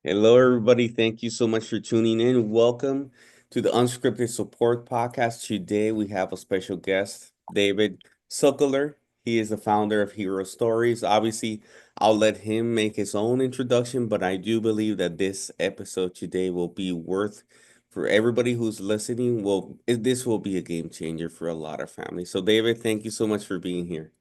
Hello, everybody. Thank you so much for tuning in. Welcome to the Unscripted Support Podcast. Today, we have a special guest, David Sokoler. He is the founder of Hiro Stories. Obviously, I'll let him make his own introduction, but I do believe that this episode today will be worth for everybody who's listening. This will be a game changer for a lot of families. So, David, thank you so much for being here.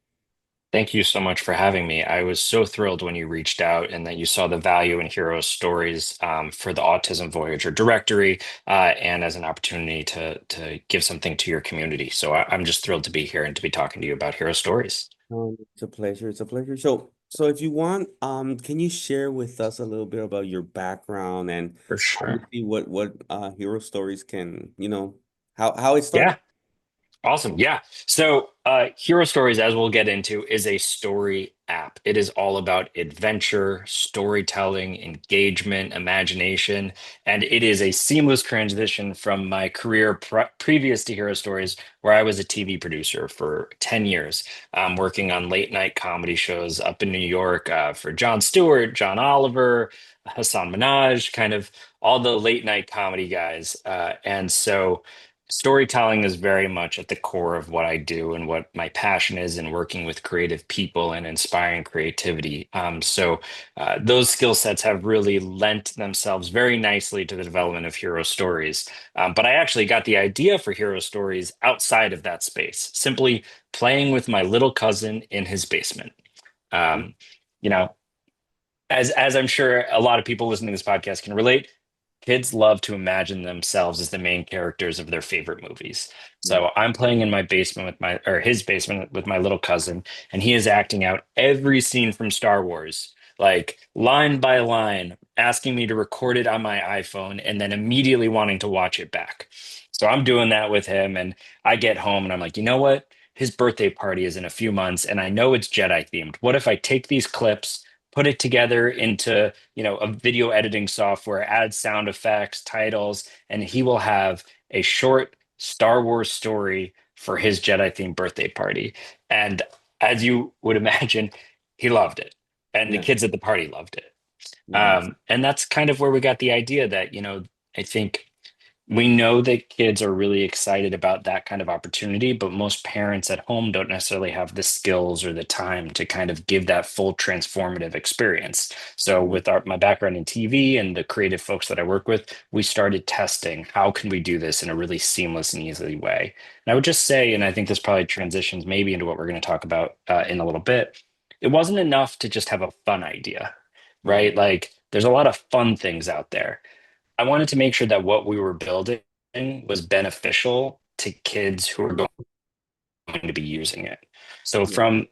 Thank you so much for having me. I was so thrilled when you reached out and that you saw the value in Hero Stories for the Autism Voyager directory and as an opportunity to give something to your community. So I'm just thrilled to be here and to be talking to you about Hero Stories. It's a pleasure. It's a pleasure. So if you want, can you share with us a little bit about your background and For sure. obviously what hero stories can, how it started? Yeah. Awesome. Yeah. So, Hero Stories, as we'll get into, is a story app. It is all about adventure, storytelling, engagement, imagination, and it is a seamless transition from my career previous to Hero Stories, where I was a TV producer for 10 years, working on late night comedy shows up in New York for Jon Stewart, John Oliver, Hassan Minaj, kind of all the late night comedy guys. And so, storytelling is very much at the core of what I do and what my passion is in working with creative people and inspiring creativity. Those skill sets have really lent themselves very nicely to the development of Hero Stories. But I actually got the idea for Hero Stories outside of that space, simply playing with my little cousin in his basement. Um, you know, as I'm sure a lot of people listening to this podcast can relate, kids love to imagine themselves as the main characters of their favorite movies. Yeah. So I'm playing in my basement with my or his basement with my little cousin, and he is acting out every scene from Star Wars, like line by line, asking me to record it on my iPhone and then immediately wanting to watch it back. So I'm doing that with him, and I get home and I'm like, you know what? His birthday party is in a few months, and I know it's Jedi themed. What if I take these clips, put it together into a video editing software, add sound effects, titles, and he will have a short Star Wars story for his Jedi themed birthday party. And as you would imagine, he loved it. And the Yeah. kids at the party loved it. Nice. And that's kind of where we got the idea that, I think we know that kids are really excited about that kind of opportunity, but most parents at home don't necessarily have the skills or the time to kind of give that full transformative experience. So Yeah. with my background in TV and the creative folks that I work with, we started testing how can we do this in a really seamless and easy way. And I would just say, and I think this probably transitions maybe into what we're going to talk about in a little bit, it wasn't enough to just have a fun idea, Yeah. right? Like there's a lot of fun things out there. I wanted to make sure that what we were building was beneficial to kids who are going to be using it. So Yeah. from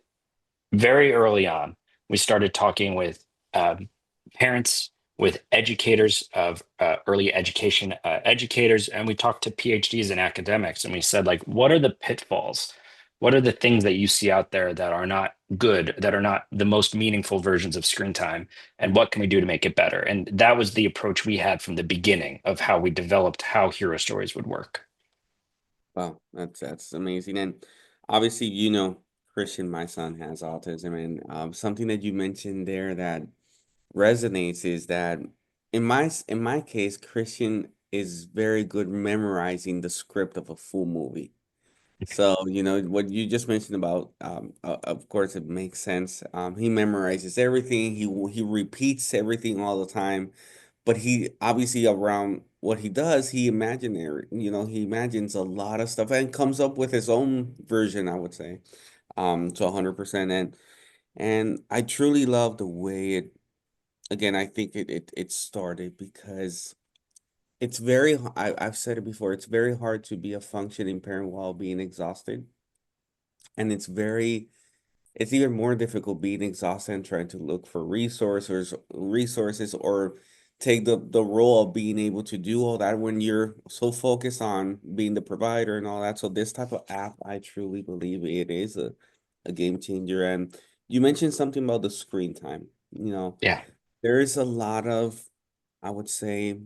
very early on, we started talking with um, parents, with educators of early education educators, and we talked to PhDs and academics, and we said, like, what are the pitfalls? What are the things that you see out there that are not good, that are not the most meaningful versions of screen time? And what can we do to make it better? And that was the approach we had from the beginning of how we developed how Hero Stories would work. Wow, that's amazing. And obviously, Christian, my son has autism, and something that you mentioned there that resonates is that in my case, Christian is very good memorizing the script of a full movie. So, what you just mentioned about, of course, it makes sense. He memorizes everything. He repeats everything all the time, but he obviously around what he does, he imagines a lot of stuff and comes up with his own version, I would say, to 100%. And I truly love the way it. Again, I think it started because I've said it before, it's very hard to be a functioning parent while being exhausted. And it's even more difficult being exhausted and trying to look for resources or take the role of being able to do all that when you're so focused on being the provider and all that. So this type of app, I truly believe it is a game changer. And you mentioned something about the screen time. Yeah. There is a lot of, I would say,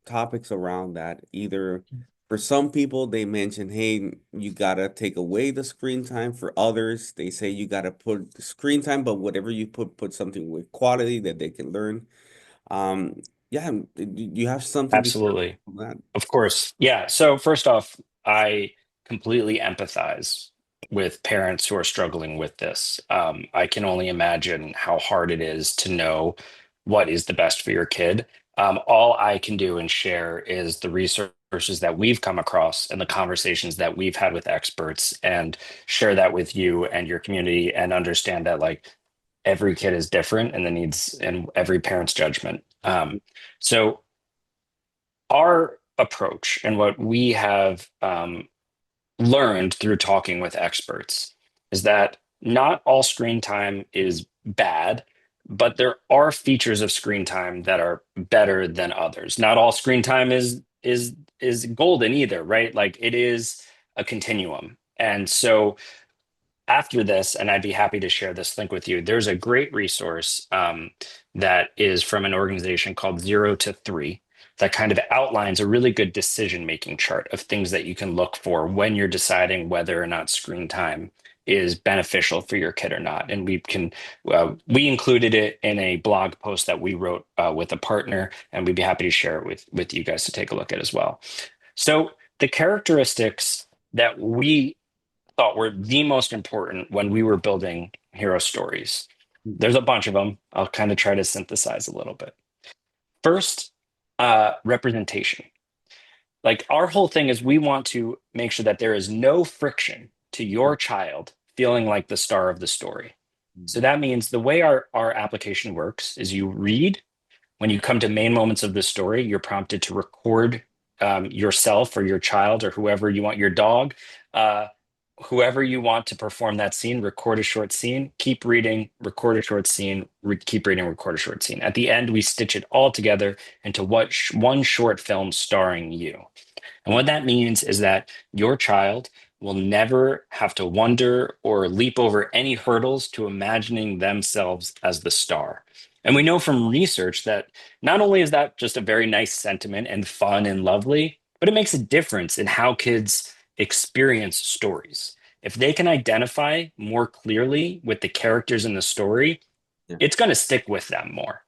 topics around that. Either for some people, they mention, hey, you gotta take away the screen time. For others, they say you gotta put the screen time, but whatever you put something with quality that they can learn. Um, yeah, you have something to share Absolutely. on that? Of course. Yeah. So first off, I completely empathize with parents who are struggling with this. I can only imagine how hard it is to know what is the best for your kid. All I can do and share is the resources that we've come across and the conversations that we've had with experts, and share that with you and your community, and understand that like every kid is different and the needs and every parent's judgment. So our approach and what we have learned through talking with experts is that not all screen time is bad, but there are features of screen time that are better than others. Not all screen time is golden either, right? Like it is a continuum. And so after this, and I'd be happy to share this link with you, there's a great resource that is from an organization called Zero to Three that kind of outlines a really good decision-making chart of things that you can look for when you're deciding whether or not screen time is beneficial for your kid or not. And we included it in a blog post that we wrote with a partner, and we'd be happy to share it with you guys to take a look at as well. So the characteristics that we thought were the most important when we were building hero stories. There's a bunch of them. I'll kind of try to synthesize a little bit. First, representation. Like our whole thing is we want to make sure that there is no friction to your child feeling like the star of the story. So that means the way our application works is you read. When you come to main moments of the story, you're prompted to record yourself or your child or whoever you want, your dog, uh, whoever you want to perform that scene, record a short scene, keep reading, record a short scene, keep reading, record a short scene. At the end, we stitch it all together into one short film starring you. And what that means is that your child will never have to wonder or leap over any hurdles to imagining themselves as the star. And we know from research that not only is that just a very nice sentiment and fun and lovely, but it makes a difference in how kids experience stories. If they can identify more clearly with the characters in the story, Yeah. it's going to stick with them more.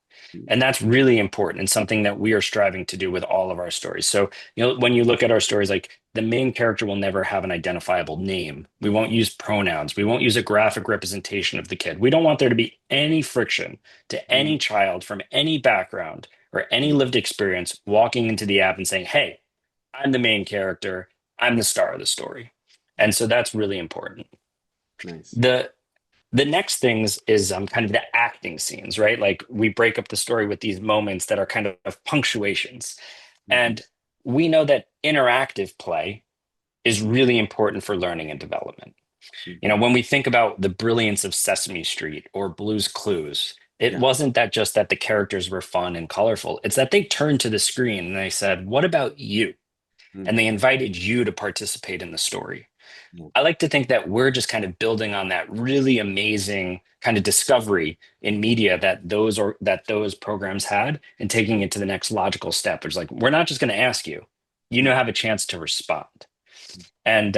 And that's really important and something that we are striving to do with all of our stories. So, when you look at our stories, like the main character will never have an identifiable name. We won't use pronouns. We won't use a graphic representation of the kid. We don't want there to be any friction to any child from any background or any lived experience walking into the app and saying, hey, I'm the main character. I'm the star of the story. And so that's really important. Nice. The the next things is kind of the acting scenes, right? Like we break up the story with these moments that are kind of punctuations. Mhm. And we know that interactive play is really important for learning and development. Mhm. When we think about the brilliance of Sesame Street or Blue's Clues, it Yeah. wasn't that just that the characters were fun and colorful. It's that they turned to the screen and they said, what about you? And they Mhm. invited you to participate in the story. Yeah. I like to think that we're just kind of building on that really amazing kind of discovery in media that those programs had, and taking it to the next logical step. It's like we're not just going to ask you, Mhm. have a chance to respond. And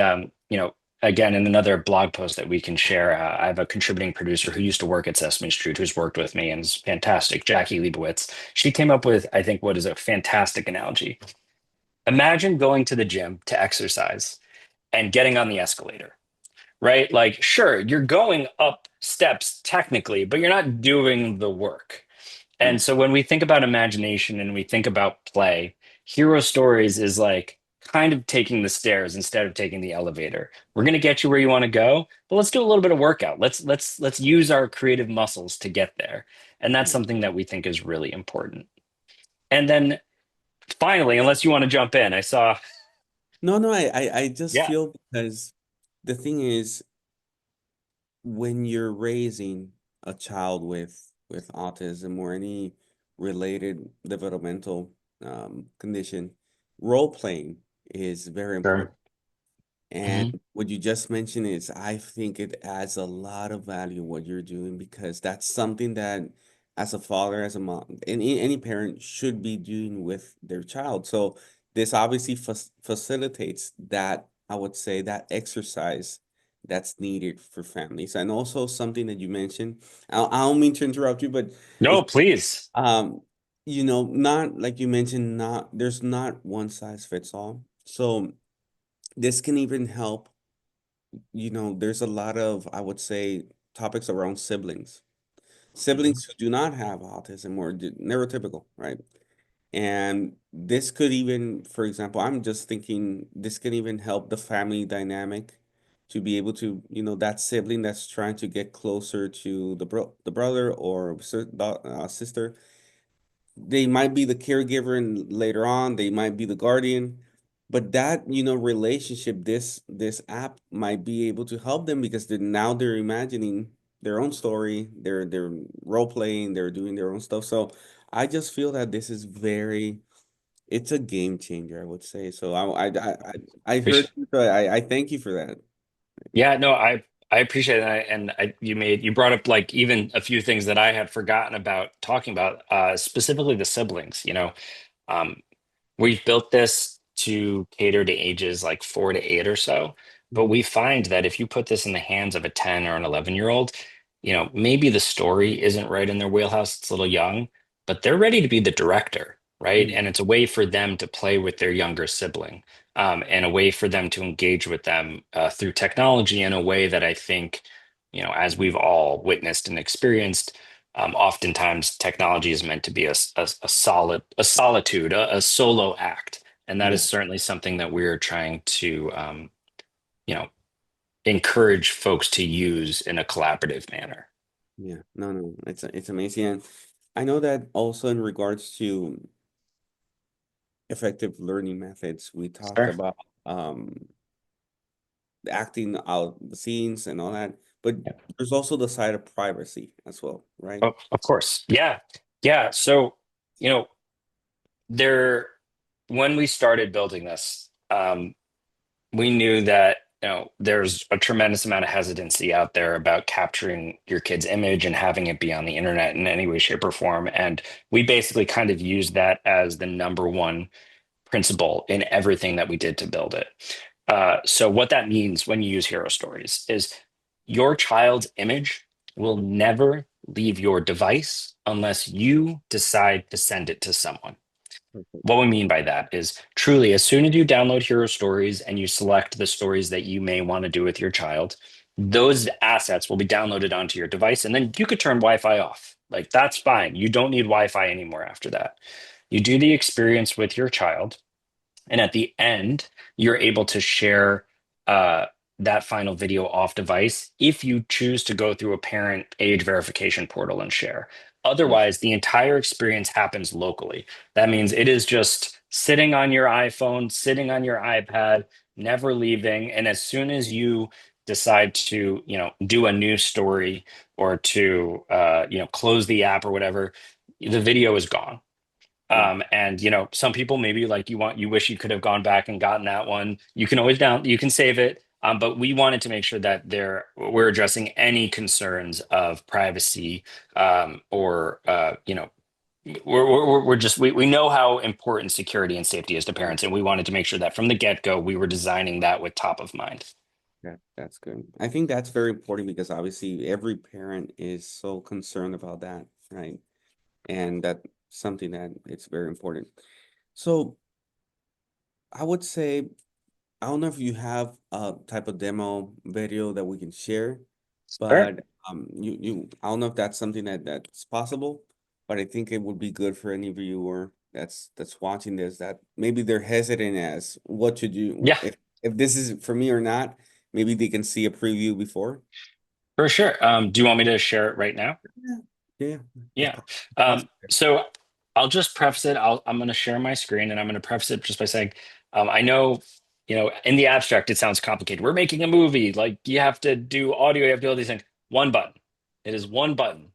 again, in another blog post that we can share, I have a contributing producer who used to work at Sesame Street, who's worked with me and is fantastic, Jackie Leibowitz. She came up with, I think, what is a fantastic analogy. Imagine going to the gym to exercise and getting on the escalator, right? Like, sure, you're going up steps technically, but you're not doing the work. Yeah. And so when we think about imagination and we think about play, Hero Stories is like kind of taking the stairs instead of taking the elevator. We're going to get you where you want to go, but let's do a little bit of workout. Let's use our creative muscles to get there. And that's Yeah. something that we think is really important. And then finally, unless you want to jump in, I saw, No, no, I just yeah, feel because the thing is, when you're raising a child with autism or any related developmental condition, role playing is very sure. important. And Mhm. what you just mentioned is, I think it adds a lot of value what you're doing, because that's something that, as a father, as a mom, any parent should be doing with their child. So this obviously facilitates that, I would say, that exercise that's needed for families. And also something that you mentioned, I don't mean to interrupt you, but No, it's please. um not like you mentioned, not there's not one size fits all. So this can even help, there's a lot of, I would say, topics around siblings. Mhm. Siblings who do not have autism or neurotypical, right? And this could even, for example, I'm just thinking this can even help the family dynamic to be able to, that sibling that's trying to get closer to the brother or sister. They might be the caregiver, and later on they might be the guardian. But that, relationship, this app might be able to help them because they're imagining their own story, they're role playing, they're doing their own stuff. So I just feel that this is it's a game changer, I would say. So I heard Appreciate- you, so I thank you for that. Yeah, no, I appreciate it. You brought up like even a few things that I had forgotten about talking about, specifically the siblings. Um, We've built this to cater to ages like 4 to 8 or so, but Mhm. we find that if you put this in the hands of a 10 or an 11-year-old, maybe the story isn't right in their wheelhouse, it's a little young, but they're ready to be the director, right? Yeah, And it's a way for them to play with their younger sibling, and a way for them to engage with them through technology in a way that I think, as we've all witnessed and experienced, oftentimes technology is meant to be a solitude, a solo act, and that yeah, is certainly something that we're trying to you know encourage folks to use in a collaborative manner. yeah. No, no, it's amazing. And I know that also in regards to effective learning methods, we talked Sure. about acting out the scenes and all that, but Yeah. there's also the side of privacy as well, right? Oh, of course. Yeah. Yeah. So, you know, there when we started building this, we knew that there's a tremendous amount of hesitancy out there about capturing your kid's image and having it be on the internet in any way, shape, or form. And we basically kind of used that as the number one principle in everything that we did to build it. So what that means when you use Hero Stories is your child's image will never leave your device unless you decide to send it to someone. Perfect. What we mean by that is truly, as soon as you download Hero Stories and you select the stories that you may want to do with your child, those assets will be downloaded onto your device, and then you could turn Wi-Fi off. Like that's fine. You don't need Wi-Fi anymore after that. You do the experience with your child, and at the end, you're able to share uh, that final video off device if you choose to go through a parent age verification portal and share. Yeah. Otherwise, the entire experience happens locally. That means it is just sitting on your iPhone, sitting on your iPad, never leaving. And as soon as you decide to, do a new story or to, close the app or whatever, the video is gone. Yeah. And some people maybe like you wish you could have gone back and gotten that one. You can always you can save it. But we wanted to make sure that we're addressing any concerns of privacy, or we're just we know how important security and safety is to parents, and we wanted to make sure that from the get-go we were designing that with top of mind. That's good. I think that's very important because obviously every parent is so concerned about that, right? And that's something that it's very important. So I would say, I don't know if you have a type of demo video that we can share, Sure. but I don't know if that's something that's possible, but I think it would be good for any viewer that's watching this that maybe they're hesitant as what to do Yeah, if this is for me or not. Maybe they can see a preview before. for sure. Do you want me to share it right now? Yeah, yeah, Yeah. it's possible. So I'll just preface it. I'm going to share my screen and I'm going to preface it just by saying, I know, in the abstract, it sounds complicated. We're making a movie. Like you have to do audio, you have to do all these things. One button. It is one button.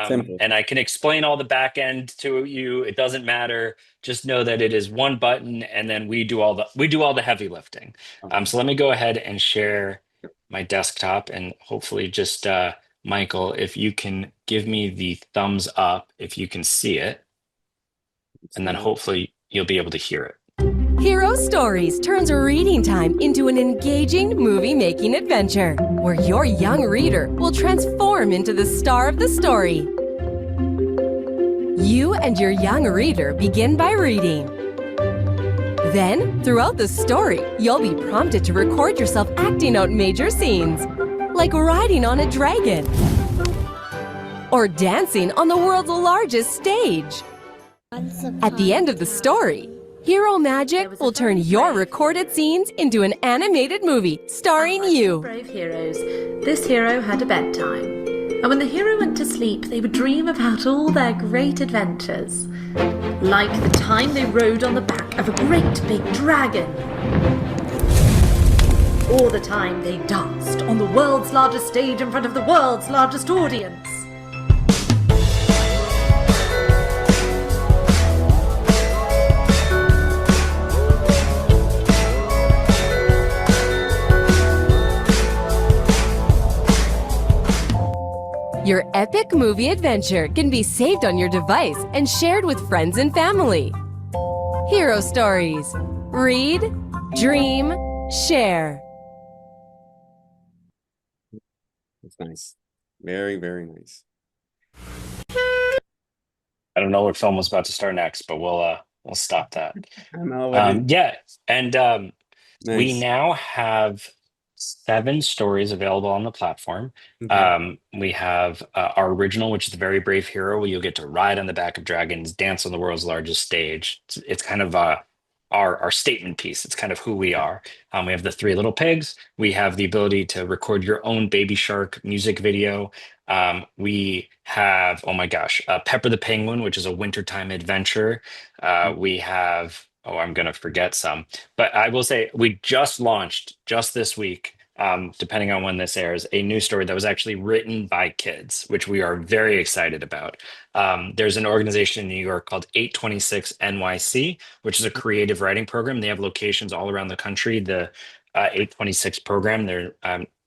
Simple. And I can explain all the back end to you. It doesn't matter. Just know that it is one button, and then we do all the heavy lifting. Okay. So let me go ahead and share my desktop, and hopefully just Michael, if you can give me the thumbs up if you can see it, Let's and then go. hopefully you'll be able to hear it. Hero Stories turns reading time into an engaging movie-making adventure where your young reader will transform into the star of the story. You and your young reader begin by reading. Then, throughout the story, you'll be prompted to record yourself acting out major scenes, like riding on a dragon or dancing on the world's largest stage. At the end of the story, Hero Magic will turn your recorded scenes into an animated movie starring you. Brave heroes. This hero had a bedtime. And when the hero went to sleep, they would dream about all their great adventures. Like the time they rode on the back of a great big dragon. Or the time they danced on the world's largest stage in front of the world's largest audience. Your epic movie adventure can be saved on your device and shared with friends and family. Hero Stories. Read, dream, share. That's nice. Very, very nice. I don't know what film was about to start next, but we'll stop that. I know what it Yeah, and we nice. now have 7 stories available on the platform. Okay. We have our original, which is The Very Brave Hero, where you'll get to ride on the back of dragons, dance on the world's largest stage. It's kind of our statement piece. It's kind of who we are. We have The Three Little Pigs. We have the ability to record your own Baby Shark music video. We have, oh my gosh, Pepper the Penguin, which is a wintertime adventure. We have, oh, I'm going to forget some, but I will say we just launched just this week, depending on when this airs, a new story that was actually written by kids, which we are very excited about. There's an organization in New York called 826 NYC, which is a creative writing program. They have locations all around the country. The 826 program,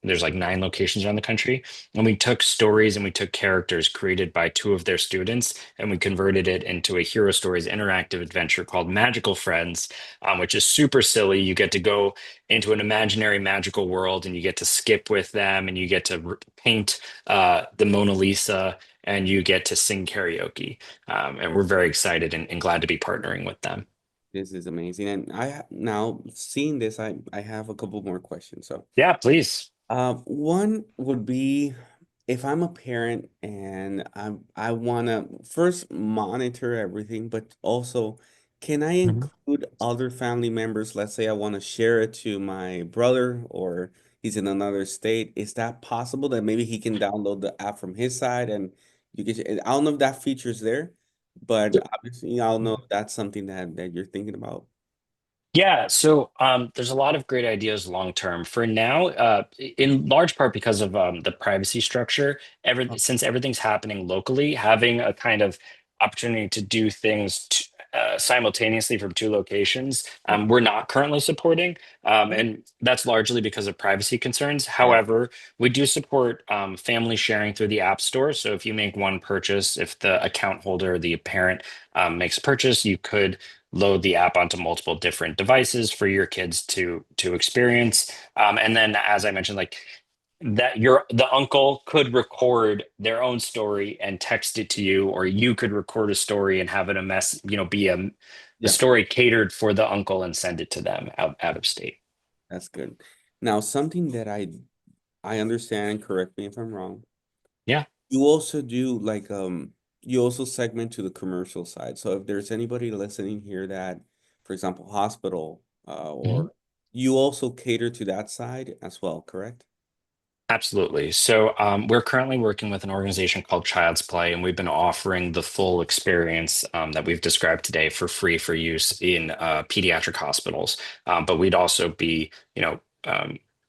there's like 9 locations around the country. And we took stories and we took characters created by 2 of their students and we converted it into a Hero Stories interactive adventure called Magical Friends, which is super silly. You get to go into an imaginary magical world and you get to skip with them and you get to paint the Mona Lisa and you get to sing karaoke. And we're very excited and glad to be partnering with them. This is amazing. And now seeing this, I have a couple more questions. So Yeah, please. one would be if I'm a parent and I wanna first monitor everything, but also can I Mhm. include other family members? Let's say I want to share it to my brother or he's in another state. Is that possible that maybe he can download the app from his side and you get I don't know if that feature's there, but obviously I don't know if that's something that you're thinking about. Yeah, so there's a lot of great ideas long term. For now, in large part because of the privacy structure, Oh, since everything's happening locally, having a kind of opportunity to do things simultaneously from 2 locations, yeah. we're not currently supporting, and that's largely because of privacy concerns. Yeah. However, we do support family sharing through the App Store. So if you make one purchase, if the account holder, the parent, makes a purchase, you could load the app onto multiple different devices for your kids to experience. And then, as I mentioned, like that, the uncle could record their own story and text it to you, or you could record a story and have it be a Yeah, story catered for the uncle and send it to them out of state. that's good. Now, something that I understand, correct me if I'm wrong. Yeah. You also do like you also segment to the commercial side. So if there's anybody listening here that, for example, hospital or you also cater to that side as well, correct? Absolutely. So we're currently working with an organization called Child's Play, and we've been offering the full experience that we've described today for free for use in pediatric hospitals. But we'd also be,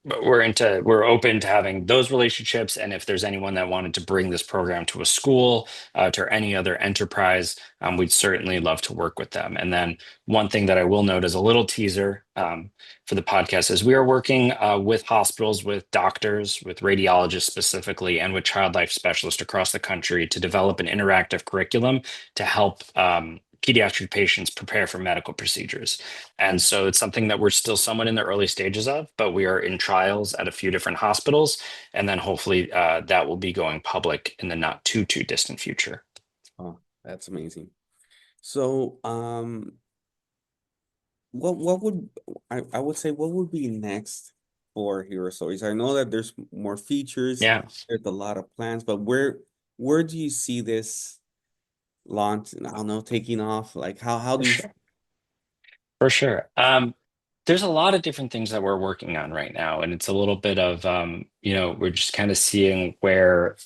but we're open to having those relationships. And if there's anyone that wanted to bring this program to a school, to any other enterprise, we'd certainly love to work with them. And then one thing that I will note as a little teaser, for the podcast is we are working with hospitals, with doctors, with radiologists specifically, and with child life specialists across the country to develop an interactive curriculum to help pediatric patients prepare for medical procedures. And so it's something that we're still somewhat in the early stages of, but we are in trials at a few different hospitals. And then hopefully that will be going public in the not too distant future. Oh, That's amazing. So, what would I would say what would be next for Hero Stories? I know that there's more features, Yeah, there's a lot of plans, but where do you see this launch? I don't know, taking off. Like how for do you? sure. For sure. There's a lot of different things that we're working on right now, and it's a little bit of we're just kind of seeing where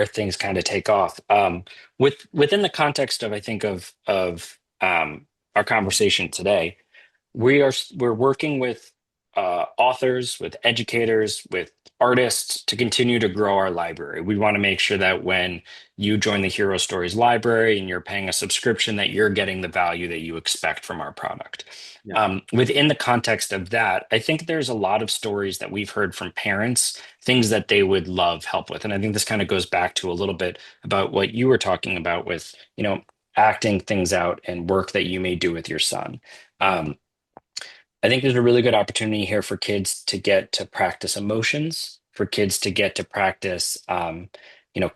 things kind of take off. Within the context of I think of our conversation today, we're working with authors, with educators, with artists to continue to grow our library. We want to make sure that when you join the Hero Stories library and you're paying a subscription, that you're getting the value that you expect from our product. Yeah, Within the context of that, I think there's a lot of stories that we've heard from parents, things that they would love help with. And I think this kind of goes back to a little bit about what you were talking about with, acting things out and work that you may do with your son. yeah, Um, I think there's a really good opportunity here for kids to get to practice emotions, for kids to get to practice,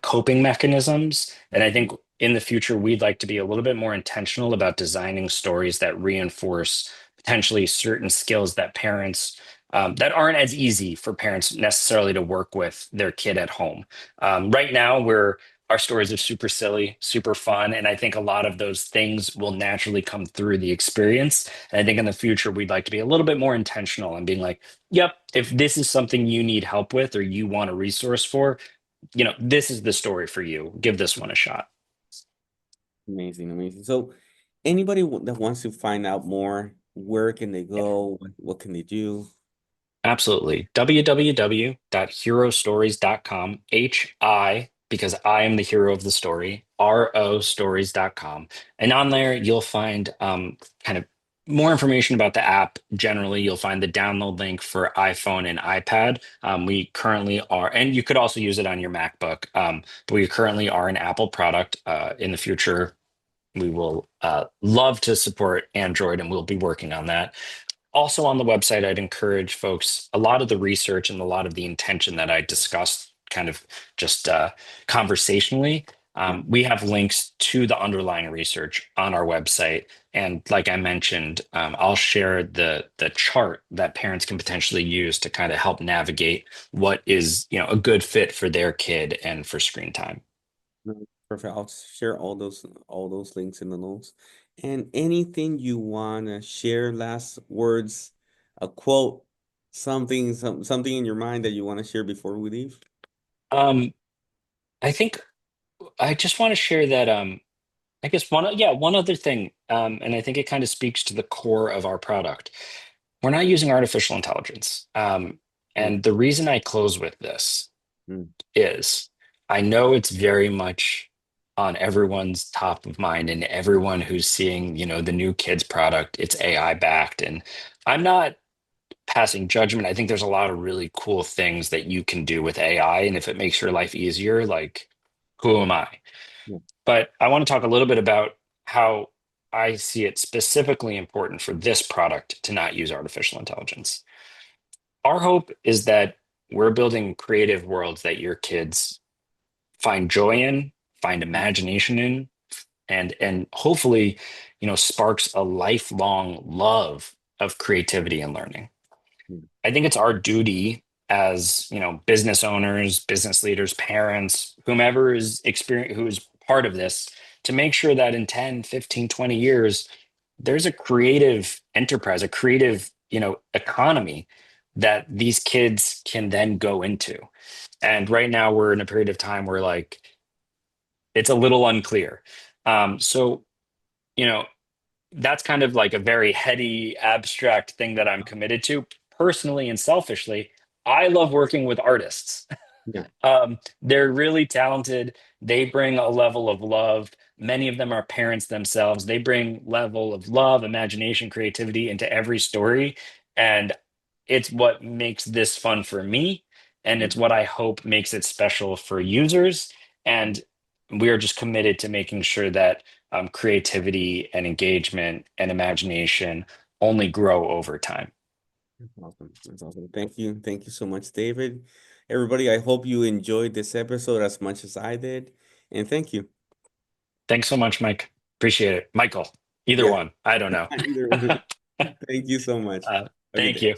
coping mechanisms. And I think in the future, we'd like to be a little bit more intentional about designing stories that reinforce potentially certain skills that parents that aren't as easy for parents necessarily to work with their kid at home. Right now, our stories are super silly, super fun, and I think a lot of those things will naturally come through the experience. And I think in the future, we'd like to be a little bit more intentional and being like, yep, if this is something you need help with or you want a resource for, this is the story for you. Give this one a shot. amazing, amazing. So, anybody that wants to find out more, where can they go? What can they do? Absolutely. www.herostories.com. Because I am the hero of the story, stories.com. And on there, you'll find kind of more information about the app. Generally, you'll find the download link for iPhone and iPad. We currently are, and you could also use it on your MacBook, but we currently are an Apple product. In the future, we will love to support Android, and we'll be working on that. Also on the website, I'd encourage folks, a lot of the research and a lot of the intention that I discussed kind of just conversationally. Yeah, We have links to the underlying research on our website. And like I mentioned, I'll share the chart that parents can potentially use to kind of help navigate what is, a good fit for their kid and for screen time. no, perfect. I'll share all those links in the notes. And anything you wanna share, last words, a quote, something in your mind that you want to share before we leave? Um, I think I just want to share that I guess one other thing, and I think it kind of speaks to the core of our product. We're not using artificial intelligence. Mm, And the reason I close with this mm, is I know it's very much on everyone's top of mind and everyone who's seeing, the new kids product, it's AI backed. And I'm not passing judgment. I think there's a lot of really cool things that you can do with AI. And if it makes your life easier, like, who am I? yeah, But I want to talk a little bit about how I see it specifically important for this product to not use artificial intelligence. Our hope is that we're building creative worlds that your kids find joy in, find mm, imagination in, and hopefully, sparks a lifelong love of creativity and learning. mm, I think it's our duty as, business owners, business leaders, parents, whomever is experience who is part of this to make sure that in 10, 15, 20 years, there's a creative enterprise, a creative, economy that these kids can then go into. And right now we're in a period of time where like it's a little unclear. So, you know, that's kind of like a very heady, abstract thing that I'm committed to. Personally and selfishly, I love working with artists. yeah, They're really talented. They bring a level of love. Many of them are parents themselves. They bring level of love, imagination, creativity into every story. And it's what makes this fun for me. And mm, it's what I hope makes it special for users. mm. And we are just committed to making sure that creativity and engagement and imagination only grow over time. That's awesome. That's awesome. Thank you. Thank you so much, David. Everybody, I hope you enjoyed this episode as much as I did. And thank you. Thanks so much, Mike. Appreciate it. Michael, either Yeah, one. I don't know. either one. Thank you so much. uh, Have a good Thank day. you.